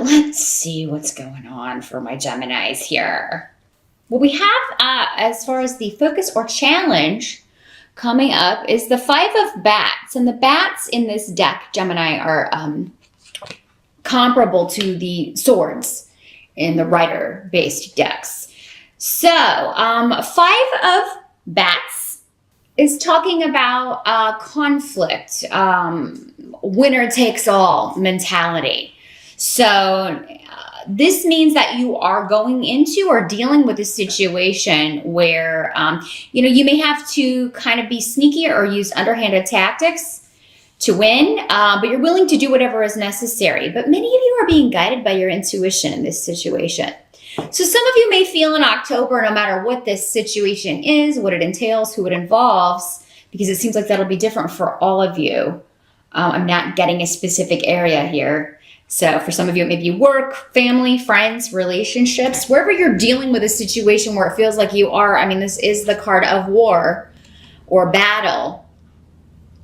let's see what's going on for my Geminis here. What we have as far as the focus or challenge coming up is the 5 of bats. And the bats in this deck, Gemini, are comparable to the swords in the rider-based decks. So 5 of bats is talking about conflict, winner takes all mentality. So this means that you are going into or dealing with a situation where, you may have to kind of be sneaky or use underhanded tactics to win, but you're willing to do whatever is necessary. But many of you are being guided by your intuition in this situation. So some of you may feel in October, no matter what this situation is, what it entails, who it involves, because it seems like that'll be different for all of you. I'm not getting a specific area here. So for some of you, it may be work, family, friends, relationships, wherever you're dealing with a situation where it feels like you are, this is the card of war or battle.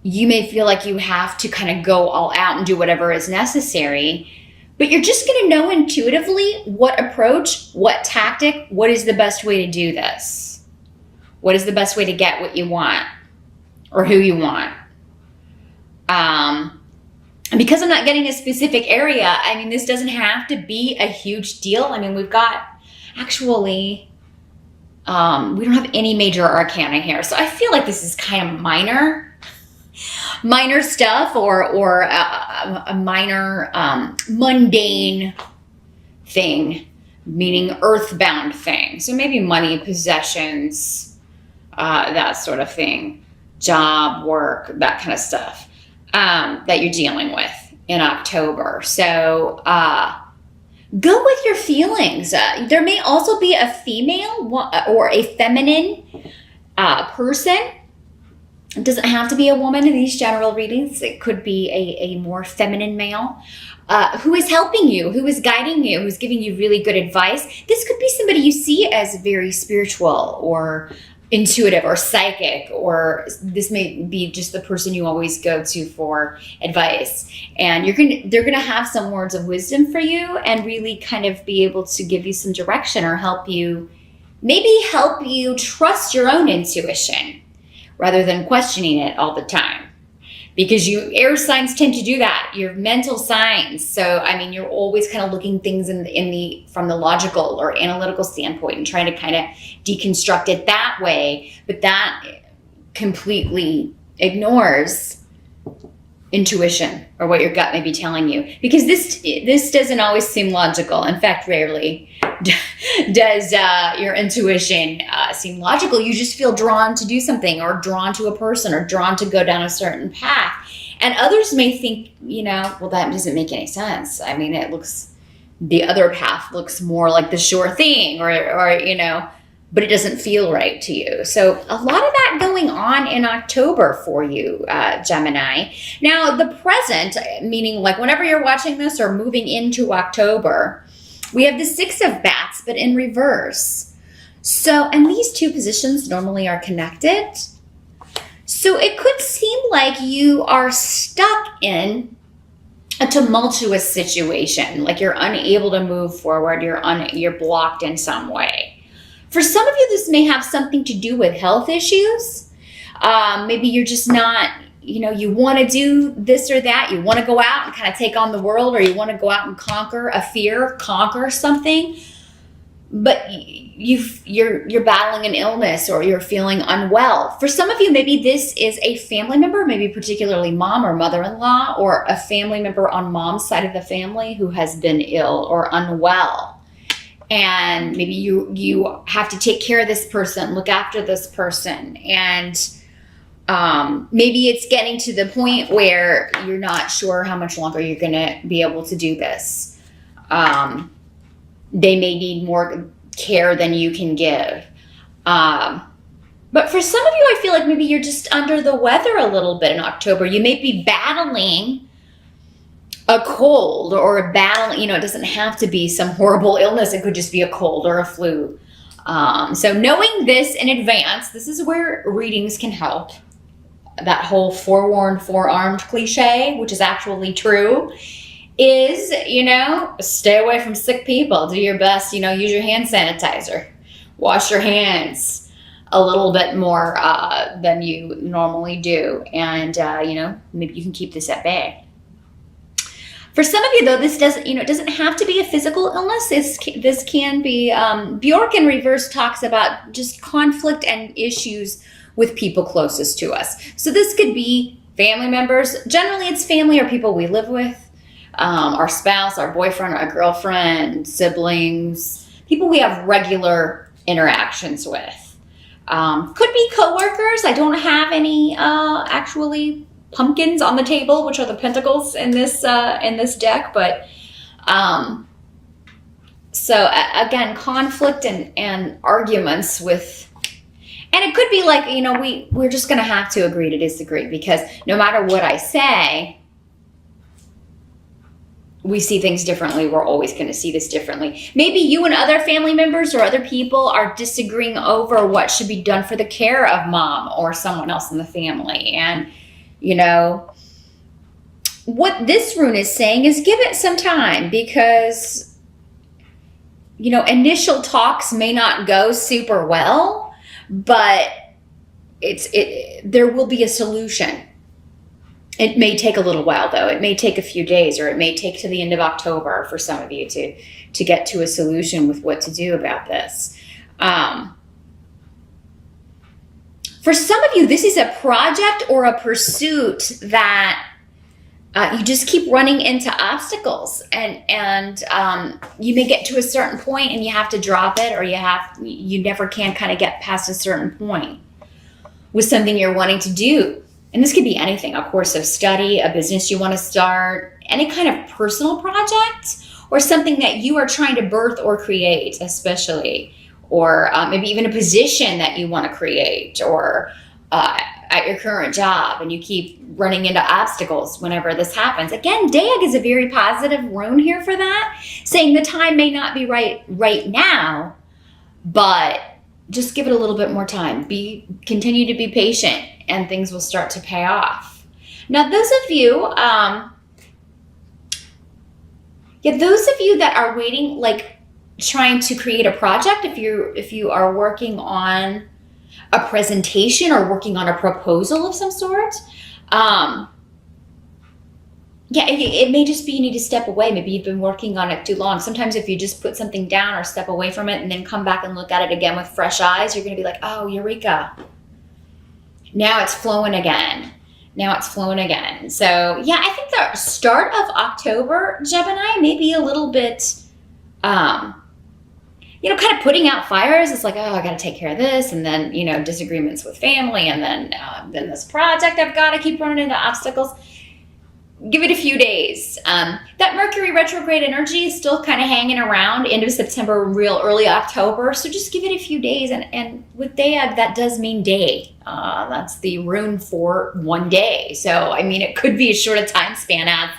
You may feel like you have to kind of go all out and do whatever is necessary, but you're just going to know intuitively what approach, what tactic, what is the best way to do this? What is the best way to get what you want or who you want? And because I'm not getting a specific area, this doesn't have to be a huge deal. We've got actually, we don't have any major arcana here. So I feel like this is kind of minor stuff or a minor mundane thing, meaning earthbound thing. So maybe money, possessions, that sort of thing, job, work, that kind of stuff. That you're dealing with in October. So go with your feelings. There may also be a female or a feminine person. It doesn't have to be a woman in these general readings. It could be a more feminine male who is helping you, who is guiding you, who's giving you really good advice. This could be somebody you see as very spiritual or intuitive or psychic, or this may be just the person you always go to for advice. And they're gonna have some words of wisdom for you and really kind of be able to give you some direction or help you trust your own intuition rather than questioning it all the time. Because air signs tend to do that. You're mental signs. So, you're always kind of looking things from the logical or analytical standpoint and trying to kind of deconstruct it that way. But that completely ignores intuition or what your gut may be telling you. Because this doesn't always seem logical. In fact, rarely does your intuition seem logical. You just feel drawn to do something or drawn to a person or drawn to go down a certain path. And others may think, well, that doesn't make any sense. The other path looks more like the sure thing or but it doesn't feel right to you. So a lot of that going on in October for you, Gemini. Now, the present, meaning like whenever you're watching this or moving into October, we have the 6 of bats, but in reverse. So, and these two positions normally are connected. So it could seem like you are stuck in a tumultuous situation, like you're unable to move forward, you're blocked in some way. For some of you, this may have something to do with health issues. Maybe you're just not, you want to do this or that. You want to go out and kind of take on the world, or you want to go out and conquer a fear, conquer something. But you're battling an illness or you're feeling unwell. For some of you, maybe this is a family member, maybe particularly mom or mother-in-law, or a family member on mom's side of the family who has been ill or unwell. And maybe you have to take care of this person, look after this person. And maybe it's getting to the point where you're not sure how much longer you're going to be able to do this. They may need more care than you can give. But for some of you, I feel like maybe you're just under the weather a little bit in October. You may be battling a cold or a battle, it doesn't have to be some horrible illness. It could just be a cold or a flu. So knowing this in advance, this is where readings can help. That whole forewarned, forearmed cliche, which is actually true. is, stay away from sick people. Do your best, use your hand sanitizer. Wash your hands a little bit more than you normally do. And, maybe you can keep this at bay. For some of you, though, this doesn't, it doesn't have to be a physical illness. This can be, Bjork in reverse talks about just conflict and issues with people closest to us. So this could be family members. Generally, it's family or people we live with, our spouse, our boyfriend, our girlfriend, siblings, people we have regular interactions with. Could be coworkers. I don't have any actually pumpkins on the table, which are the pentacles in this deck, but so again, conflict and arguments with. And it could be like, we're just going to have to agree to disagree, because no matter what I say, we see things differently. We're always going to see this differently. Maybe you and other family members or other people are disagreeing over what should be done for the care of mom or someone else in the family. And, what this rune is saying is give it some time, because, initial talks may not go super well. But there will be a solution. It may take a little while, though. It may take a few days, or it may take to the end of October for some of you to get to a solution with what to do about this. For some of you, this is a project or a pursuit that you just keep running into obstacles, and you may get to a certain point and you have to drop it, or you never can kind of get past a certain point with something you're wanting to do. And this could be anything: a course of study, a business you want to start, any kind of personal project, or something that you are trying to birth or create, especially, or maybe even a position that you want to create, or at your current job, and you keep running into obstacles whenever this happens. Again, Dag is a very positive rune here for that, saying the time may not be right now, but just give it a little bit more time. Continue to be patient, and things will start to pay off. Now, those of you that are waiting, like trying to create a project, if you are working on a presentation or working on a proposal of some sort, it may just be you need to step away. Maybe you've been working on it too long. Sometimes if you just put something down or step away from it and then come back and look at it again with fresh eyes, you're going to be like, oh, eureka. Now it's flowing again. So yeah, I think the start of October, Gemini, may be a little bit, kind of putting out fires. It's like, oh, I got to take care of this. And then, disagreements with family. And then this project, I've got to keep running into obstacles. Give it a few days. That Mercury retrograde energy is still kind of hanging around end of September, real early October. So just give it a few days. And with Dag, that does mean day. That's the rune for one day. So, it could be as short a time span as,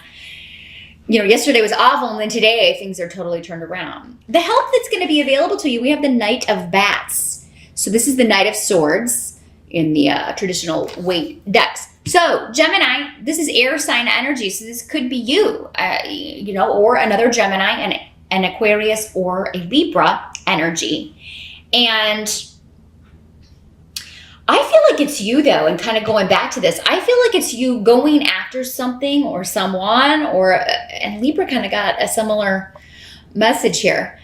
yesterday was awful, and then today things are totally turned around. The help that's going to be available to you, we have the Knight of Bats. So this is the Knight of Swords in the traditional weight decks. So Gemini, this is air sign energy. So this could be you, or another Gemini, an Aquarius, or a Libra energy. And I feel like it's you, though, and kind of going back to this, I feel like it's you going after something or someone, and Libra kind of got a similar message here.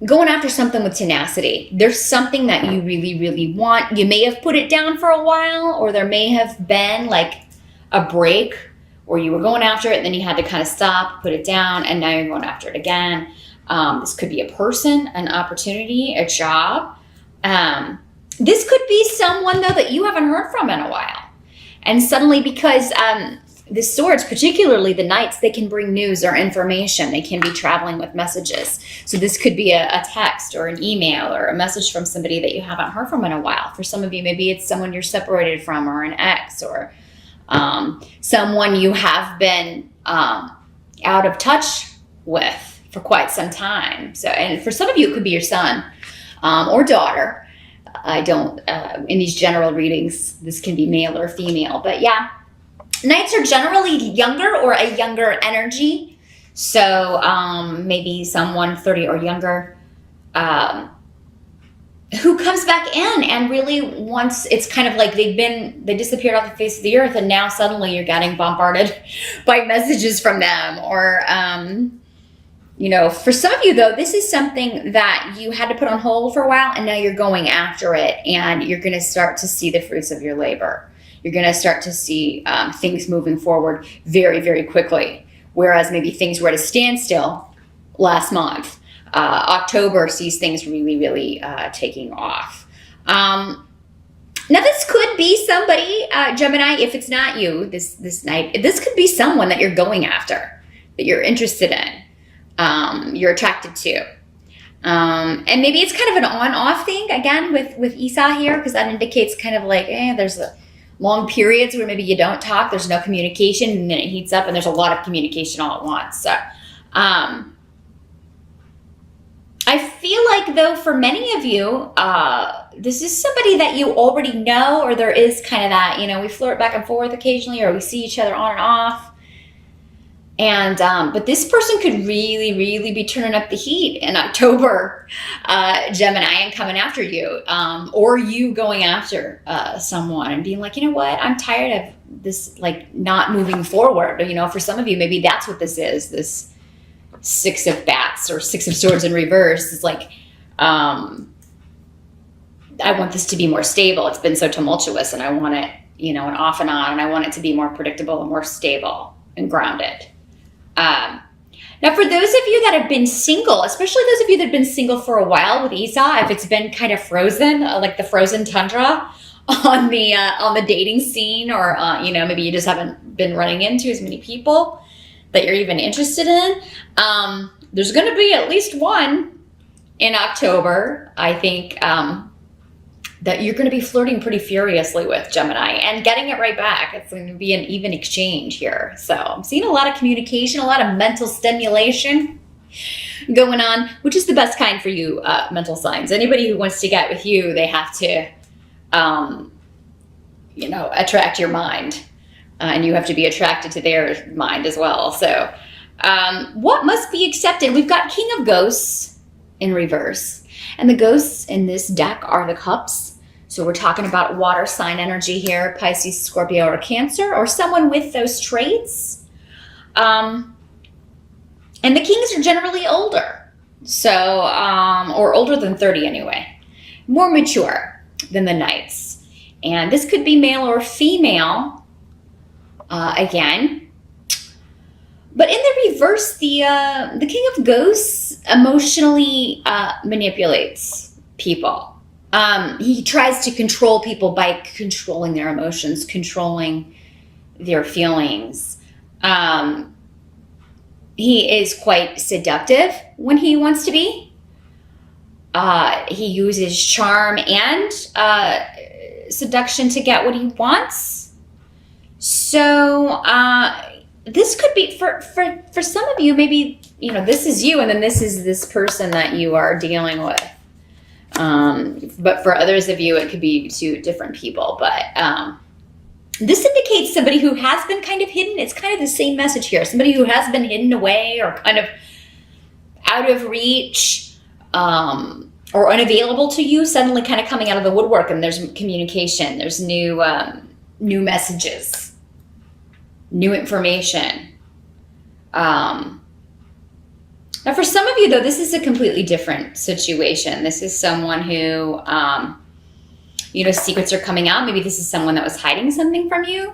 Going after something with tenacity. There's something that you really, really want. You may have put it down for a while, or there may have been like a break where you were going after it and then you had to kind of stop, put it down, and now you're going after it again. This could be a person, an opportunity, a job. This could be someone, though, that you haven't heard from in a while. And suddenly, because the swords, particularly the knights, they can bring news or information. They can be traveling with messages. So this could be a text or an email or a message from somebody that you haven't heard from in a while. For some of you, maybe it's someone you're separated from, or an ex, or someone you have been out of touch with for quite some time. So, and for some of you, it could be your son or daughter. I don't, in these general readings, this can be male or female, but yeah, Nights are generally younger or a younger energy. So maybe someone 30 or younger who comes back in and really wants, it's kind of like they disappeared off the face of the earth, and now suddenly you're getting bombarded by messages from them. Or, for some of you though, this is something that you had to put on hold for a while, and now you're going after it, and you're going to start to see the fruits of your labor. You're going to start to see things moving forward very, very quickly. Whereas maybe things were at a standstill last month. October sees things really, really taking off. Now, this could be somebody, Gemini, if it's not you this night, this could be someone that you're going after, that you're interested in, you're attracted to. And maybe it's kind of an on-off thing, again, with Esau here, because that indicates kind of like, there's long periods where maybe you don't talk, there's no communication, and then it heats up, and there's a lot of communication all at once. So, I feel like, though, for many of you, this is somebody that you already know, or there is kind of that, we flirt back and forth occasionally, or we see each other on and off. And, but this person could really, really be turning up the heat in October, Gemini, and coming after you, or you going after someone and being like, you know what, I'm tired of this, like, not moving forward. For some of you, maybe that's what this is, this Six of Bats or Six of Swords in reverse. Is like, I want this to be more stable. It's been so tumultuous, and I want it, and off and on, and I want it to be more predictable and more stable and grounded. Now, for those of you that have been single, especially those of you that have been single for a while with Esau, if it's been kind of frozen, like the frozen tundra on the dating scene, or maybe you just haven't been running into as many people that you're even interested in, there's going to be at least one in October, I think, that you're going to be flirting pretty furiously with, Gemini, and getting it right back. It's going to be an even exchange here. So I'm seeing a lot of communication, a lot of mental stimulation going on, which is the best kind for you, mental signs. Anybody who wants to get with you, they have to, attract your mind. And you have to be attracted to their mind as well. So what must be accepted? We've got King of Ghosts in reverse. And the ghosts in this deck are the cups. So we're talking about water sign energy here, Pisces, Scorpio, or Cancer, or someone with those traits. And the kings are generally older. So, or older than 30 anyway. More mature than the knights. And this could be male or female, again. But in the reverse, the King of Ghosts emotionally manipulates people. He tries to control people by controlling their emotions, controlling their feelings. He is quite seductive when he wants to be. He uses charm and seduction to get what he wants. So this could be for some of you, maybe, this is you, and then this is this person that you are dealing with. But for others of you, it could be two different people. But this indicates somebody who has been kind of hidden. It's kind of the same message here. Somebody who has been hidden away or kind of out of reach, or unavailable to you, suddenly kind of coming out of the woodwork, and there's communication. There's new messages, new information. Now, for some of you, though, this is a completely different situation. This is someone who, secrets are coming out. Maybe this is someone that was hiding something from you,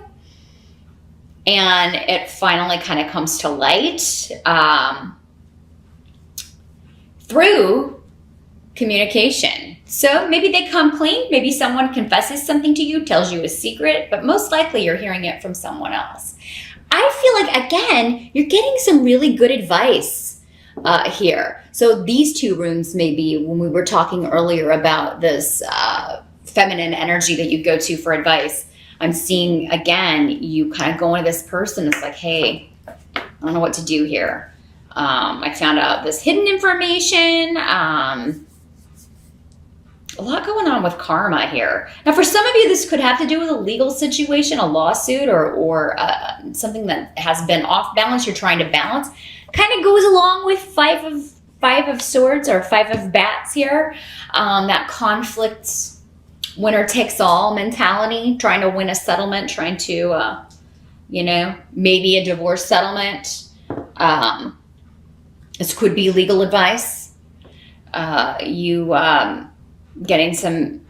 and it finally kind of comes to light through communication. So maybe they come clean. Maybe someone confesses something to you, tells you a secret, but most likely you're hearing it from someone else. I feel like, again, you're getting some really good advice here. So these two rooms, maybe when we were talking earlier about this feminine energy that you go to for advice, I'm seeing, again, you kind of go into this person. It's like, hey, I don't know what to do here. I found out this hidden information. A lot going on with karma here. Now, for some of you, this could have to do with a legal situation, a lawsuit, or something that has been off balance. You're trying to balance. Kind of goes along with five of swords or five of bats here. That conflict, winner takes all mentality, trying to win a settlement, trying to, maybe a divorce settlement. This could be legal advice. Getting some,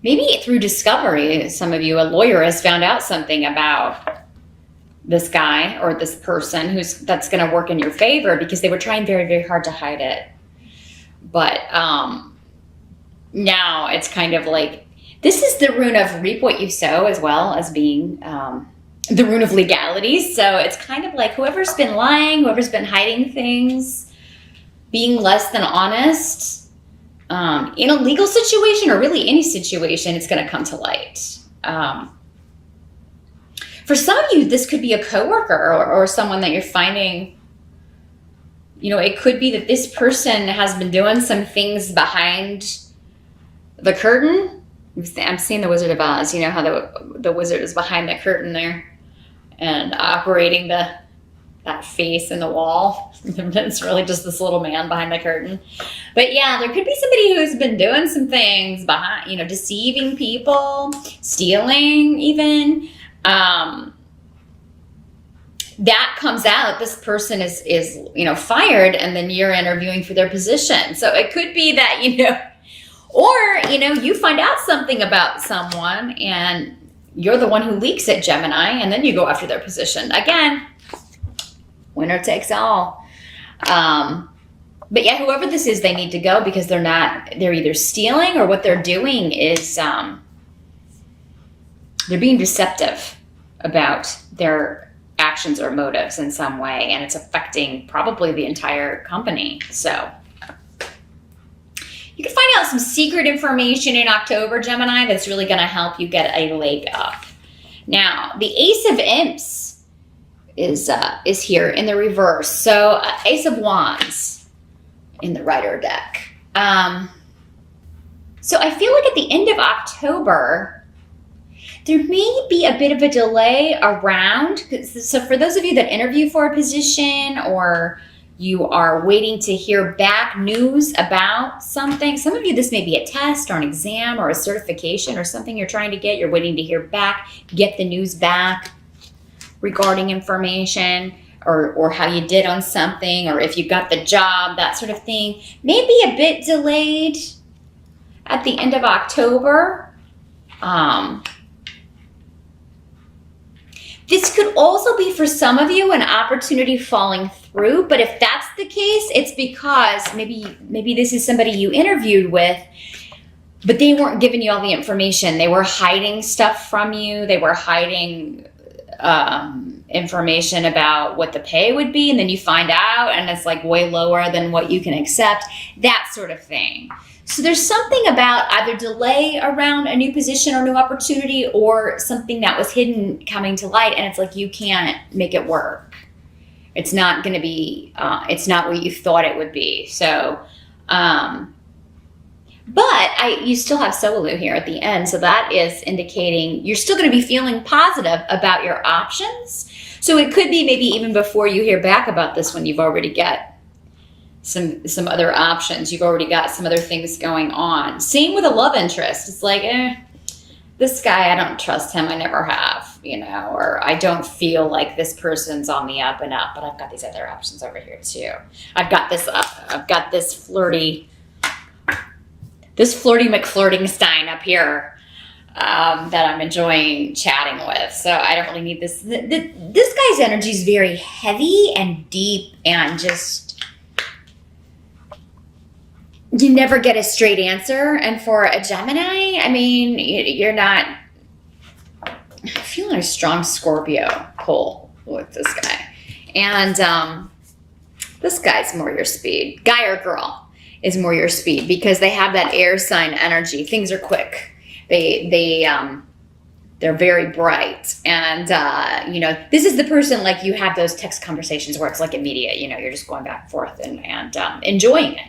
maybe through discovery, some of you, a lawyer has found out something about this guy or this person that's going to work in your favor, because they were trying very, very hard to hide it. But now it's kind of like, this is the rune of reap what you sow, as well as being the rune of legalities. So it's kind of like whoever's been lying, whoever's been hiding things, being less than honest, in a legal situation, or really any situation, it's going to come to light. For some of you, this could be a coworker or someone that you're finding, it could be that this person has been doing some things behind the curtain. I'm seeing the Wizard of Oz. You know how the wizard is behind the curtain there and operating that face in the wall. It's really just this little man behind the curtain. But yeah, there could be somebody who's been doing some things behind, deceiving people, stealing even. That comes out, this person is fired, and then you're interviewing for their position. So it could be that, you find out something about someone and you're the one who leaks it, Gemini, and then you go after their position. Again, winner takes all. But yeah, whoever this is, they need to go, because they're either stealing, or what they're doing is they're being deceptive about their actions or motives in some way, and it's affecting probably the entire company. So you can find out some secret information in October, Gemini, that's really going to help you get a leg up. Now, the Ace of Imps is here in the reverse. So Ace of Wands in the Rider deck. So I feel like at the end of October, there may be a bit of a delay around. So for those of you that interview for a position, or you are waiting to hear back news about something, some of you, this may be a test or an exam or a certification or something you're trying to get. You're waiting to hear back, get the news back regarding information, or how you did on something, or if you got the job, that sort of thing. Maybe a bit delayed at the end of October. This could also be, for some of you, an opportunity falling through. But if that's the case, it's because maybe this is somebody you interviewed with, but they weren't giving you all the information. They were hiding stuff from you. They were hiding information about what the pay would be, and then you find out and it's like way lower than what you can accept, that sort of thing. So there's something about either delay around a new position or new opportunity, or something that was hidden coming to light, and it's like you can't make it work. It's not going to be, it's not what you thought it would be. So, but you still have Solu here at the end. So that is indicating you're still going to be feeling positive about your options. So it could be maybe even before you hear back about this one, you've already got some other options. You've already got some other things going on. Same with a love interest. It's like, this guy, I don't trust him. I never have, or I don't feel like this person's on the up and up, but I've got these other options over here too. I've got this flirty McFlirtingstein up here that I'm enjoying chatting with. So I don't really need this. This guy's energy is very heavy and deep, and just, you never get a straight answer. And for a Gemini, I mean, you're not, I'm feeling a strong Scorpio pull with this guy. And this guy's more your speed. Guy or girl is more your speed, because they have that air sign energy. Things are quick. They're very bright. And, this is the person, like, you have those text conversations where it's like immediate, you're just going back and forth and enjoying it.